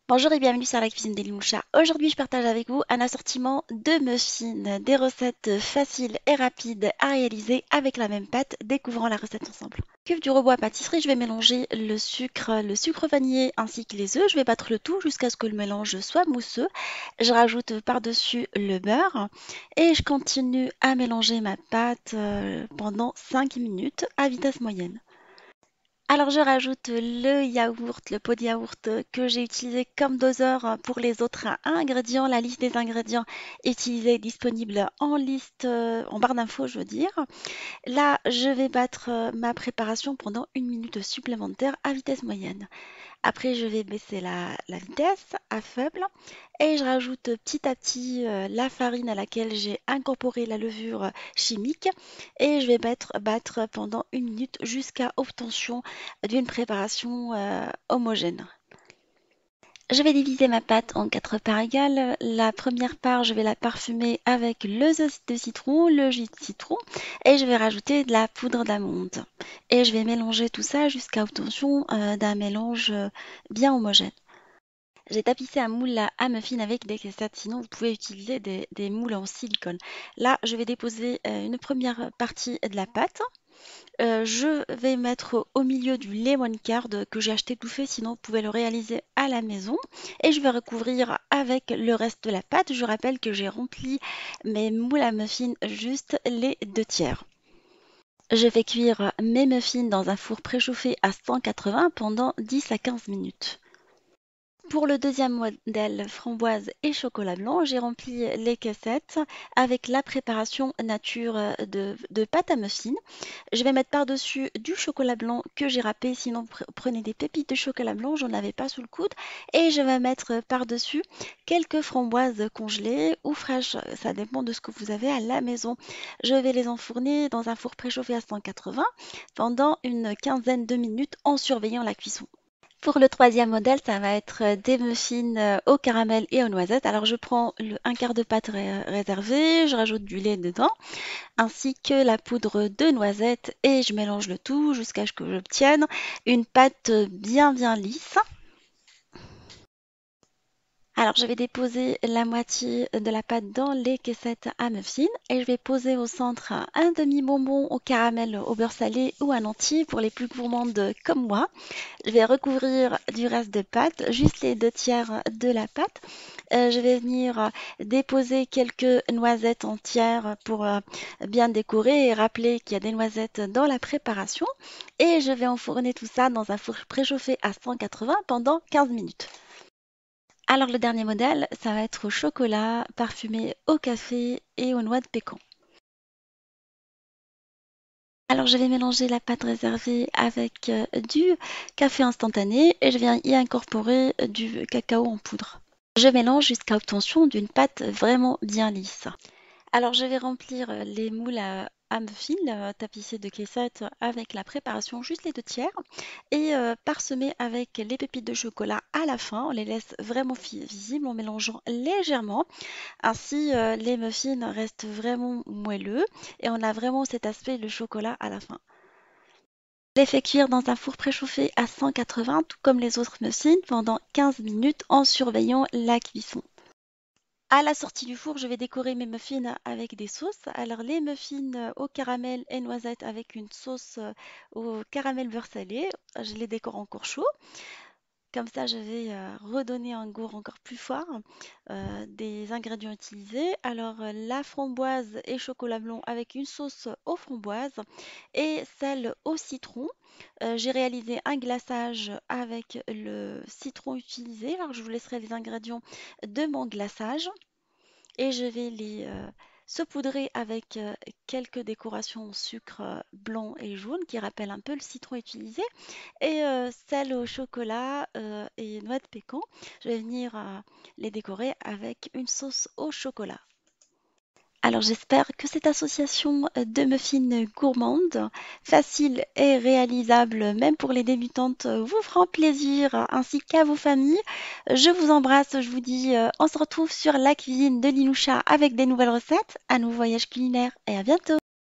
Bonjour et bienvenue sur la cuisine des Limouchas. Aujourd'hui, je partage avec vous un assortiment de muffins, des recettes faciles et rapides à réaliser avec la même pâte. Découvrons la recette ensemble. Cuve du robot à pâtisserie, je vais mélanger le sucre vanillé ainsi que les œufs. Je vais battre le tout jusqu'à ce que le mélange soit mousseux. Je rajoute par-dessus le beurre et je continue à mélanger ma pâte pendant 5 minutes à vitesse moyenne. Alors je rajoute le yaourt, le pot de yaourt que j'ai utilisé comme doseur pour les autres ingrédients. La liste des ingrédients utilisés est disponible en liste, en barre d'infos, je veux dire. Là, je vais battre ma préparation pendant 1 minute supplémentaire à vitesse moyenne. Après, je vais baisser la vitesse à faible et je rajoute petit à petit la farine à laquelle j'ai incorporé la levure chimique et je vais battre pendant 1 minute jusqu'à obtention d'une préparation homogène. Je vais diviser ma pâte en 4 parts égales. La première part, je vais la parfumer avec le zeste de citron, le jus de citron et je vais rajouter de la poudre d'amande. Et je vais mélanger tout ça jusqu'à obtention d'un mélange bien homogène. J'ai tapissé un moule à muffins avec des caissettes, sinon vous pouvez utiliser des moules en silicone. Là, je vais déposer une première partie de la pâte. Je vais mettre au milieu du lemon curd que j'ai acheté tout fait, sinon vous pouvez le réaliser à la maison. Et je vais recouvrir avec le reste de la pâte. Je rappelle que j'ai rempli mes moules à muffins juste les 2 tiers. Je vais cuire mes muffins dans un four préchauffé à 180 pendant 10 à 15 minutes. Pour le deuxième modèle framboise et chocolat blanc, j'ai rempli les caissettes avec la préparation nature de pâte à muffins. Je vais mettre par-dessus du chocolat blanc que j'ai râpé, sinon prenez des pépites de chocolat blanc, j'en avais pas sous le coude. Et je vais mettre par-dessus quelques framboises congelées ou fraîches, ça dépend de ce que vous avez à la maison. Je vais les enfourner dans un four préchauffé à 180 pendant une quinzaine de minutes en surveillant la cuisson. Pour le troisième modèle, ça va être des muffins au caramel et aux noisettes. Alors je prends un quart de pâte réservé, je rajoute du lait dedans, ainsi que la poudre de noisette et je mélange le tout jusqu'à ce que j'obtienne une pâte bien lisse. Alors, je vais déposer la moitié de la pâte dans les caissettes à muffins et je vais poser au centre un demi-bonbon au caramel au beurre salé ou un entier pour les plus gourmandes comme moi. Je vais recouvrir du reste de pâte, juste les 2 tiers de la pâte. Je vais venir déposer quelques noisettes entières pour bien décorer et rappeler qu'il y a des noisettes dans la préparation. Et je vais enfourner tout ça dans un four préchauffé à 180 pendant 15 minutes. Alors le dernier modèle, ça va être au chocolat parfumé au café et aux noix de pécan. Alors je vais mélanger la pâte réservée avec du café instantané et je viens y incorporer du cacao en poudre. Je mélange jusqu'à obtention d'une pâte vraiment bien lisse. Alors je vais remplir les moules à muffins tapissés de caissettes avec la préparation juste les 2 tiers et parsemer avec les pépites de chocolat à la fin. On les laisse vraiment visibles en mélangeant légèrement. Ainsi, les muffins restent vraiment moelleux et on a vraiment cet aspect de chocolat à la fin. Je les fais cuire dans un four préchauffé à 180, tout comme les autres muffins, pendant 15 minutes en surveillant la cuisson. À la sortie du four, je vais décorer mes muffins avec des sauces. Alors, les muffins au caramel et noisettes avec une sauce au caramel beurre salé. Je les décore encore chaud. Comme ça, je vais redonner un goût encore plus fort des ingrédients utilisés. Alors, la framboise et chocolat blanc avec une sauce aux framboises et celle au citron. J'ai réalisé un glaçage avec le citron utilisé. Alors, je vous laisserai les ingrédients de mon glaçage et je vais les saupoudrer avec quelques décorations au sucre blanc et jaune qui rappellent un peu le citron utilisé et celle au chocolat et noix de pécan. Je vais venir les décorer avec une sauce au chocolat. Alors j'espère que cette association de muffins gourmandes, facile et réalisable même pour les débutantes, vous fera plaisir ainsi qu'à vos familles. Je vous embrasse, je vous dis on se retrouve sur la cuisine de Linoucha avec des nouvelles recettes, un nouveau voyage culinaire et à bientôt.